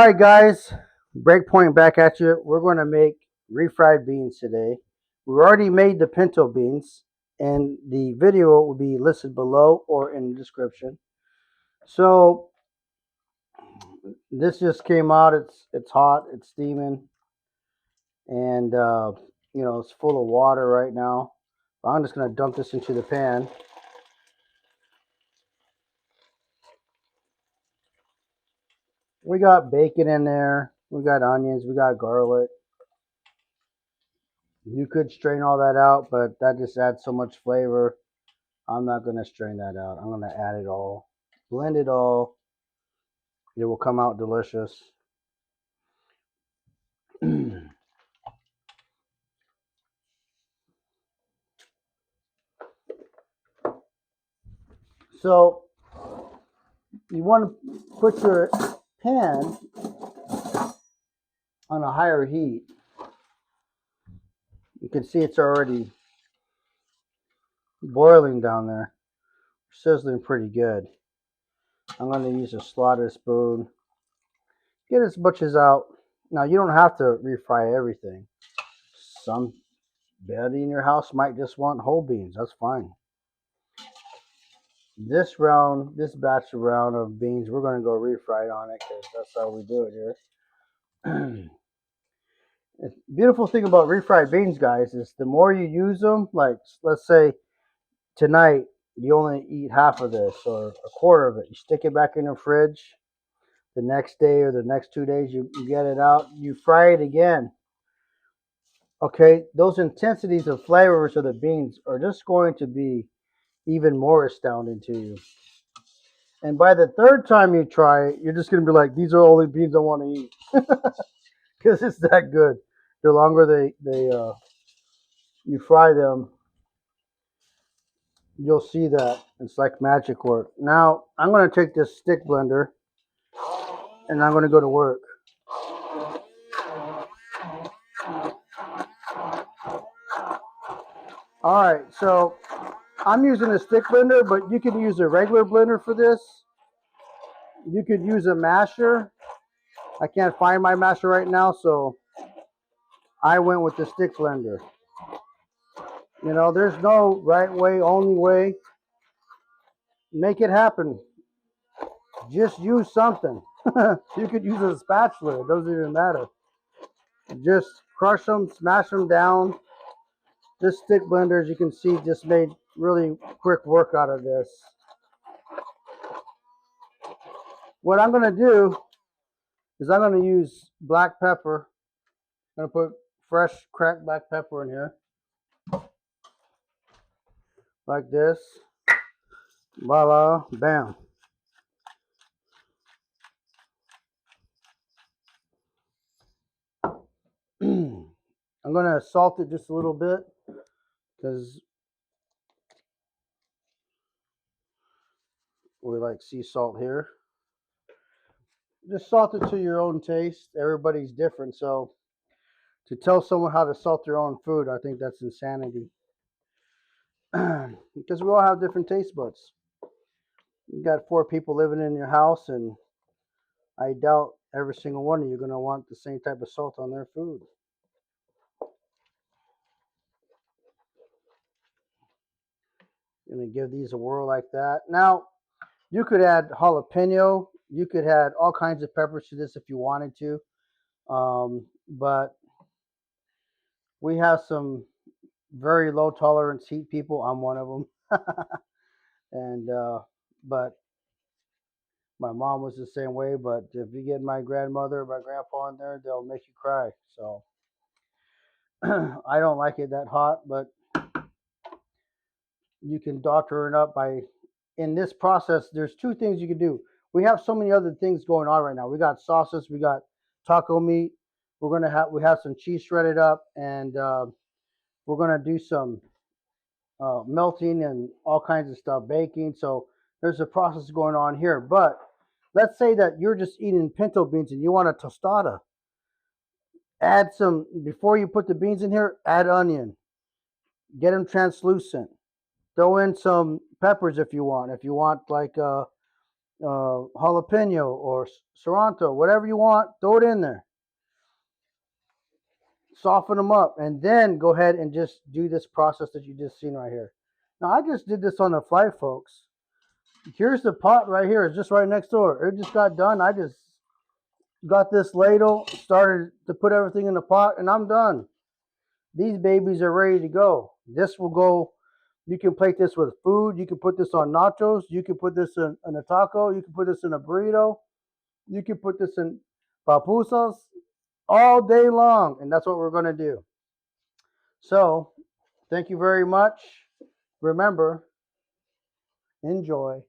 right, guys, breakpoint back at you. We're going to make refried beans today. We already made the pinto beans, and the video will be listed below or in the description. So this just came out. It's hot. It's steaming, and it's full of water right now. I'm just going to dump this into the pan. We got bacon in there. We got onions. We got garlic. You could strain all that out, but that just adds so much flavor. I'm not going to strain that out. I'm going to add it all, blend it all. It will come out delicious. So you want to put your pan on a higher heat. You can see it's already boiling down there, sizzling pretty good. I'm going to use a slaughter spoon. Get as much as out. Now you don't have to refry everything. Somebody in your house might just want whole beans. That's fine. This batch round of beans, we're going to go refried on it because that's how we do it here. The beautiful thing about refried beans, guys, is the more you use them, like let's say tonight you only eat half of this or a quarter of it. You stick it back in the fridge. The next day or the next 2 days, you get it out. You fry it again. Okay, those intensities of flavors of the beans are just going to be even more astounding to you. And by the third time you try it, you're just going to be like, these are all the beans I want to eat. Because it's that good. The longer you fry them, you'll see that. It's like magic work. Now, I'm going to take this stick blender, and I'm going to go to work. All right, so I'm using a stick blender, but you could use a regular blender for this. You could use a masher. I can't find my masher right now, so I went with the stick blender. You know, there's no right way, only way. Make it happen. Just use something. You could use a spatula. It doesn't even matter. Just crush them, smash them down. This stick blender, as you can see, just made really quick work out of this. What I'm going to do is I'm going to use black pepper. I'm going to put fresh cracked black pepper in here. Like this. Voila, bam. I'm going to salt it just a little bit because we like sea salt here. Just salt it to your own taste. Everybody's different, so to tell someone how to salt their own food, I think that's insanity. Because we all have different taste buds. You got 4 people living in your house, and I doubt every single one of you are going to want the same type of salt on their food. Going to give these a whirl like that. Now, you could add jalapeno. You could add all kinds of peppers to this if you wanted to. But we have some very low tolerance heat people. I'm one of them. And but my mom was the same way. But if you get my grandmother or my grandpa in there, they'll make you cry. So I don't like it that hot, but you can doctor it up by. In this process, there's 2 things you can do. We have so many other things going on right now. We got sauces, we got taco meat. We have some cheese shredded up, and we're gonna do some melting and all kinds of stuff, baking. So there's a process going on here. But let's say that you're just eating pinto beans and you want a tostada. Add some, before you put the beans in here, add onion. Get them translucent. Throw in some peppers if you want. If you want like jalapeno or Sorrento, whatever you want, throw it in there. Soften them up, and then go ahead and just do this process that you just seen right here. Now, I just did this on the fly, folks. Here's the pot right here. It's just right next door. It just got done. I just got this ladle, started to put everything in the pot, and I'm done. These babies are ready to go. This will go, you can plate this with food. You can put this on nachos. You can put this in a taco. You can put this in a burrito. You can put this in papusas all day long. And that's what we're going to do. So, thank you very much. Remember, enjoy.